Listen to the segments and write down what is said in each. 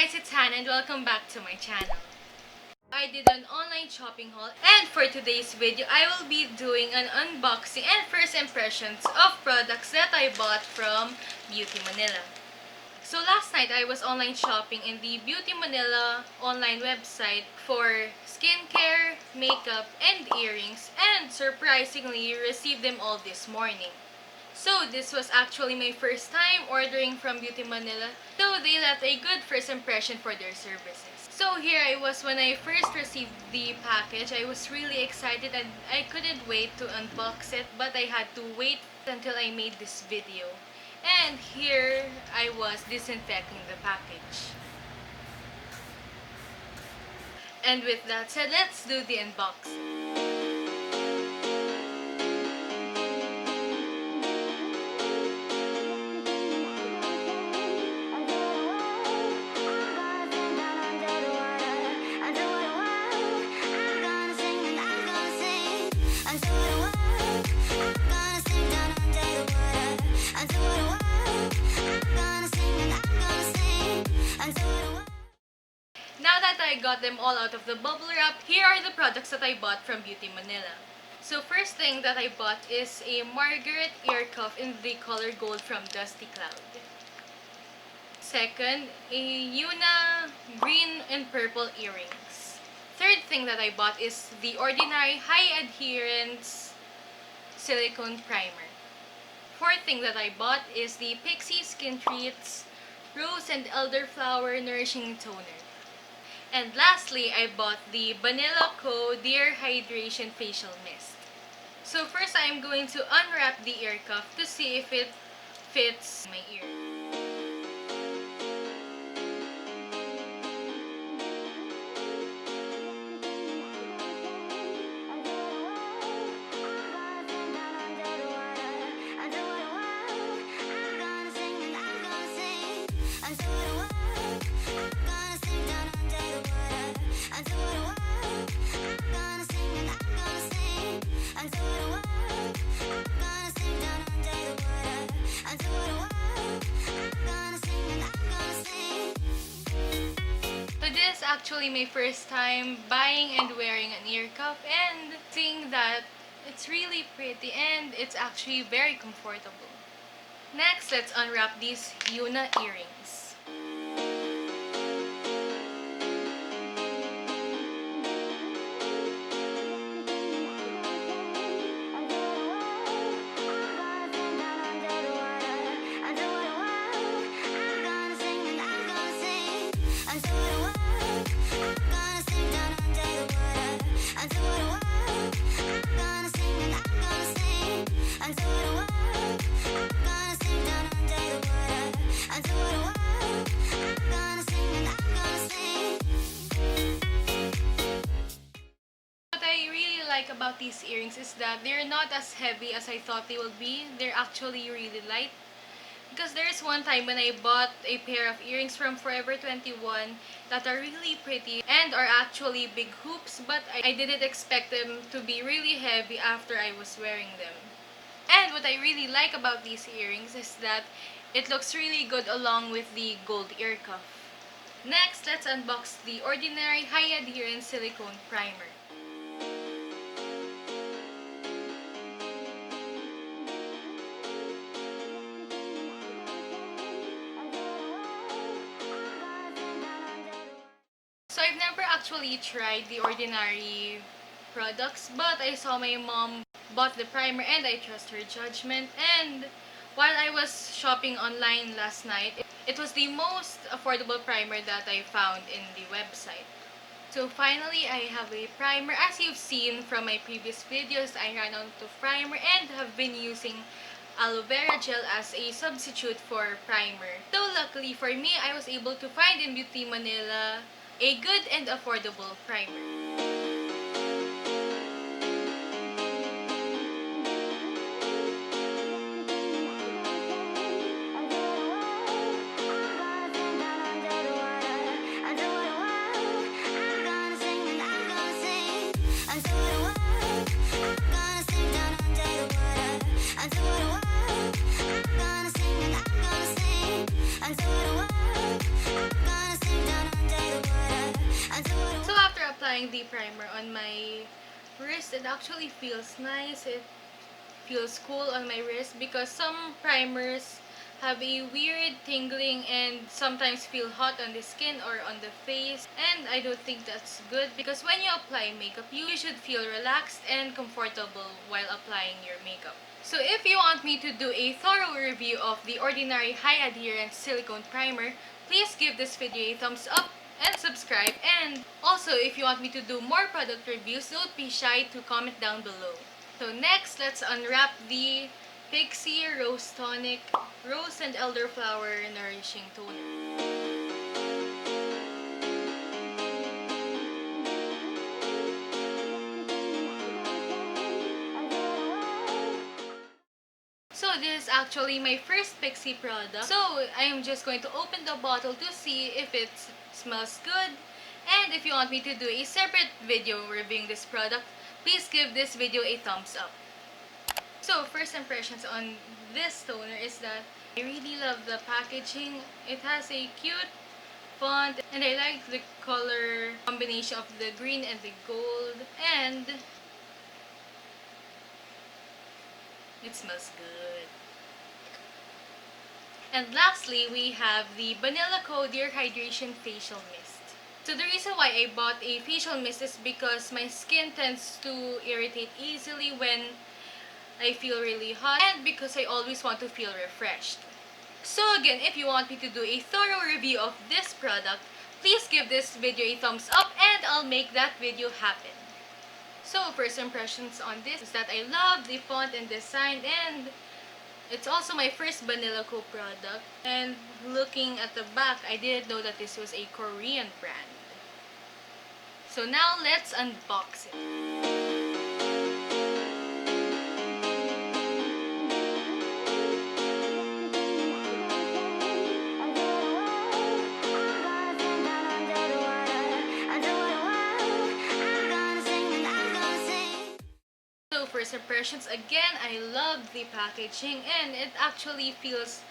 guys, it's Hannah and welcome back to my channel. I did an online shopping haul and for today's video, I will be doing an unboxing and first impressions of products that I bought from Beautymnl. So last night, I was online shopping in the Beautymnl online website for skincare, makeup, and earrings, and surprisingly received them all this morning. So this was actually my first time ordering from Beautymnl, so they left a good first impression for their services. So here I was when I first received the package. I was really excited and I couldn't wait to unbox it, but I had to wait until I made this video. And here I was disinfecting the package. And with that said, let's do the unboxing. Now that I got them all out of the bubble wrap, here are the products that I bought from Beautymnl. So first thing that I bought is a Margaret ear cuff in the color gold from Dusty Cloud. Second, a Yuna green and purple earrings. Third thing that I bought is the Ordinary High Adherence Silicone Primer. Fourth thing that I bought is the Pixi Skin Treats Rose and Elderflower Nourishing Toner. And lastly, I bought the Vanilla Co. Dear Hydration Facial Mist. So first, I'm going to unwrap the ear cuff to see if it fits my ear. So this is actually my first time buying and wearing an ear cuff and seeing that it's really pretty and it's actually very comfortable. Next, let's unwrap these Yuna earrings. About these earrings is that they're not as heavy as I thought they would be. They're actually really light. Because there's one time when I bought a pair of earrings from Forever 21 that are really pretty and are actually big hoops, but I didn't expect them to be really heavy after I was wearing them. And what I really like about these earrings is that it looks really good along with the gold ear cuff. Next, let's unbox the Ordinary High Adherence Silicone Primer. So I've never actually tried the Ordinary products, but I saw my mom bought the primer and I trust her judgment. And while I was shopping online last night, it was the most affordable primer that I found in the website. So finally, I have a primer. As you've seen from my previous videos, I ran out of primer and have been using aloe vera gel as a substitute for primer. So luckily for me, I was able to find in Beautymnl a good and affordable primer. I'm gonna sing applying the primer on my wrist, it actually feels nice. It feels cool on my wrist because some primers have a weird tingling and sometimes feel hot on the skin or on the face, and I don't think that's good because when you apply makeup you should feel relaxed and comfortable while applying your makeup. So if you want me to do a thorough review of the Ordinary High Adherence Silicone Primer, please give this video a thumbs up and subscribe. And also, if you want me to do more product reviews, don't be shy to comment down below. So next, let's unwrap the Pixi Rose Tonic Rose and Elderflower Nourishing Toner. So this is actually my first Pixi product. So I am just going to open the bottle to see if it smells good. And if you want me to do a separate video reviewing this product, please give this video a thumbs up. So first impressions on this toner is that I really love the packaging. It has a cute font and I like the color combination of the green and the gold, and it smells good. And lastly, we have the Vanilla Co. Dear Hydration Facial Mist. So the reason why I bought a facial mist is because my skin tends to irritate easily when I feel really hot, and because I always want to feel refreshed. So again, if you want me to do a thorough review of this product, please give this video a thumbs up and I'll make that video happen. So first impressions on this is that I love the font and design, and it's also my first Vanilla Co product. And looking at the back, I didn't know that this was a Korean brand. So now let's unbox it. So first impressions, again, I love the packaging and it actually feels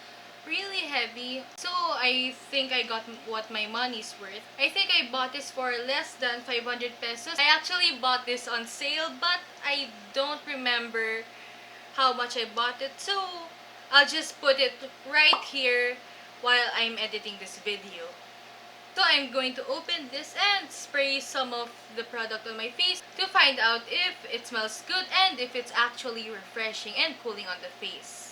really heavy. So I think I got what my money's worth. I think I bought this for less than 500 pesos. I actually bought this on sale, but I don't remember how much I bought it. So I'll just put it right here while I'm editing this video. So I'm going to open this and spray some of the product on my face to find out if it smells good and if it's actually refreshing and cooling on the face.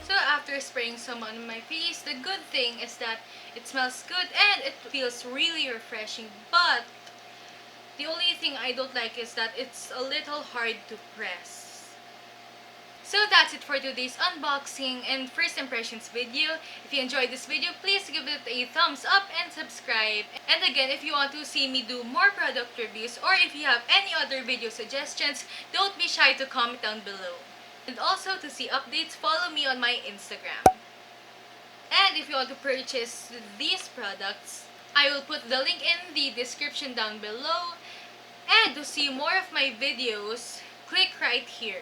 So after spraying some on my face, the good thing is that it smells good and it feels really refreshing. But the only thing I don't like is that it's a little hard to press. So that's it for today's unboxing and first impressions video. If you enjoyed this video, please give it a thumbs up and subscribe. And again, if you want to see me do more product reviews or if you have any other video suggestions, don't be shy to comment down below. And also, to see updates, follow me on my Instagram. And if you want to purchase these products, I will put the link in the description down below. And to see more of my videos, click right here.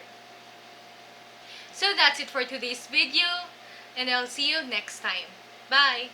So that's it for today's video, and I'll see you next time. Bye!